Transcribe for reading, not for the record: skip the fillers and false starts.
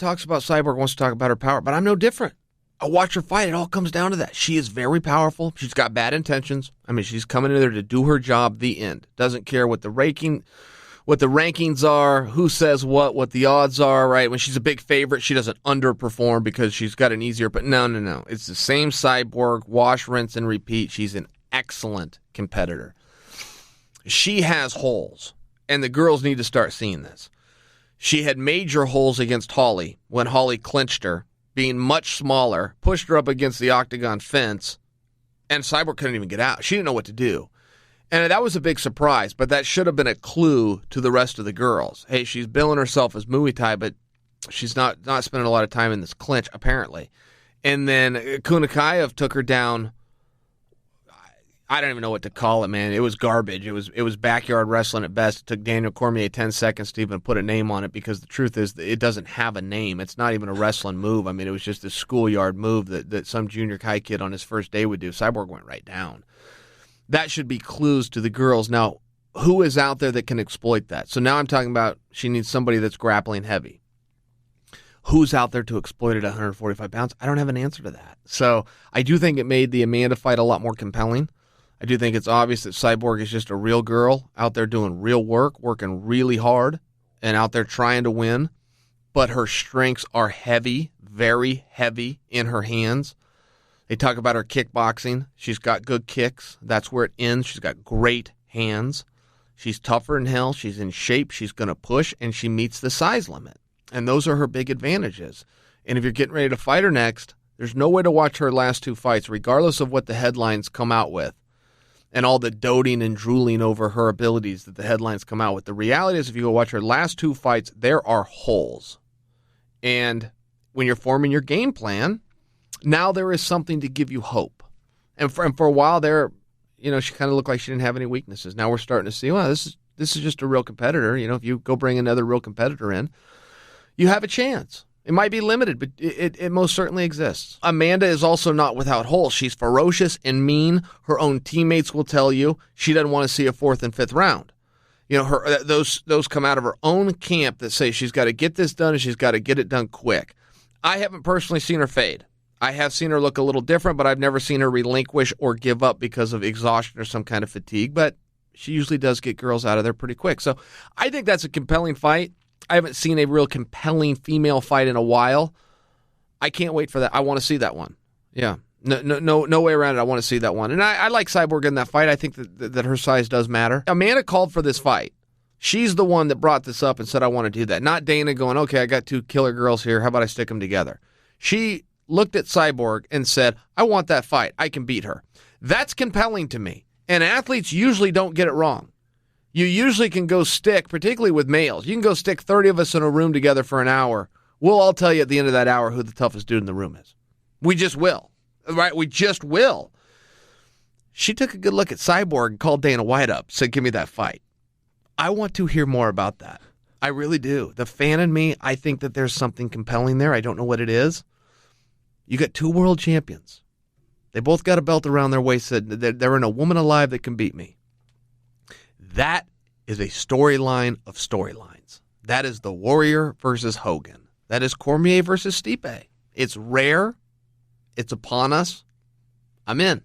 talks about Cyborg, wants to talk about her power, but I'm no different. I watch her fight. It all comes down to that. She is very powerful. She's got bad intentions. I mean, she's coming in there to do her job, the end. Doesn't care what the rankings are, who says what the odds are, right? When she's a big favorite, she doesn't underperform because she's got an easier, but no. It's the same Cyborg, wash, rinse, and repeat. She's an excellent competitor. She has holes, and the girls need to start seeing this. She had major holes against Holly when Holly clinched her, being much smaller, pushed her up against the octagon fence, and Cyborg couldn't even get out. She didn't know what to do. And that was a big surprise, but that should have been a clue to the rest of the girls. Hey, she's billing herself as Muay Thai, but she's not spending a lot of time in this clinch, apparently. And then Kunakaev took her down. I don't even know what to call it, man. It was garbage. It was backyard wrestling at best. It took Daniel Cormier 10 seconds to even put a name on it because the truth is it doesn't have a name. It's not even a wrestling move. I mean, it was just a schoolyard move that some junior high kid on his first day would do. Cyborg went right down. That should be clues to the girls. Now, who is out there that can exploit that? So now I'm talking about she needs somebody that's grappling heavy. Who's out there to exploit it at 145 pounds? I don't have an answer to that. So I do think it made the Amanda fight a lot more compelling. I do think it's obvious that Cyborg is just a real girl out there doing real work, working really hard, and out there trying to win. But her strengths are heavy, very heavy in her hands. They talk about her kickboxing. She's got good kicks. That's where it ends. She's got great hands. She's tougher than hell. She's in shape. She's going to push, and she meets the size limit. And those are her big advantages. And if you're getting ready to fight her next, there's no way to watch her last two fights, regardless of what the headlines come out with and all the doting and drooling over her abilities that the headlines come out with. The reality is, if you go watch her last two fights, there are holes. And when you're forming your game plan, now there is something to give you hope. And for a while there, she kind of looked like she didn't have any weaknesses. Now we're starting to see, well, this is just a real competitor. If you go bring another real competitor in, you have a chance. It might be limited, but it most certainly exists. Amanda is also not without holes. She's ferocious and mean. Her own teammates will tell you she doesn't want to see a fourth and fifth round. Those come out of her own camp that say she's got to get this done and she's got to get it done quick. I haven't personally seen her fade. I have seen her look a little different, but I've never seen her relinquish or give up because of exhaustion or some kind of fatigue. But she usually does get girls out of there pretty quick. So I think that's a compelling fight. I haven't seen a real compelling female fight in a while. I can't wait for that. I want to see that one. Yeah. No way around it. I want to see that one. And I like Cyborg in that fight. I think that her size does matter. Amanda called for this fight. She's the one that brought this up and said, I want to do that. Not Dana going, okay, I got two killer girls here. How about I stick them together? She looked at Cyborg and said, I want that fight. I can beat her. That's compelling to me. And athletes usually don't get it wrong. You usually can go stick, particularly with males, you can go stick 30 of us in a room together for an hour. We'll all tell you at the end of that hour who the toughest dude in the room is. We just will. Right? We just will. She took a good look at Cyborg and called Dana White up, said, give me that fight. I want to hear more about that. I really do. The fan in me, I think that there's something compelling there. I don't know what it is. You got two world champions. They both got a belt around their waist. Said there ain't a woman alive that can beat me. That is a storyline of storylines. That is the Warrior versus Hogan. That is Cormier versus Stipe. It's rare. It's upon us. I'm in.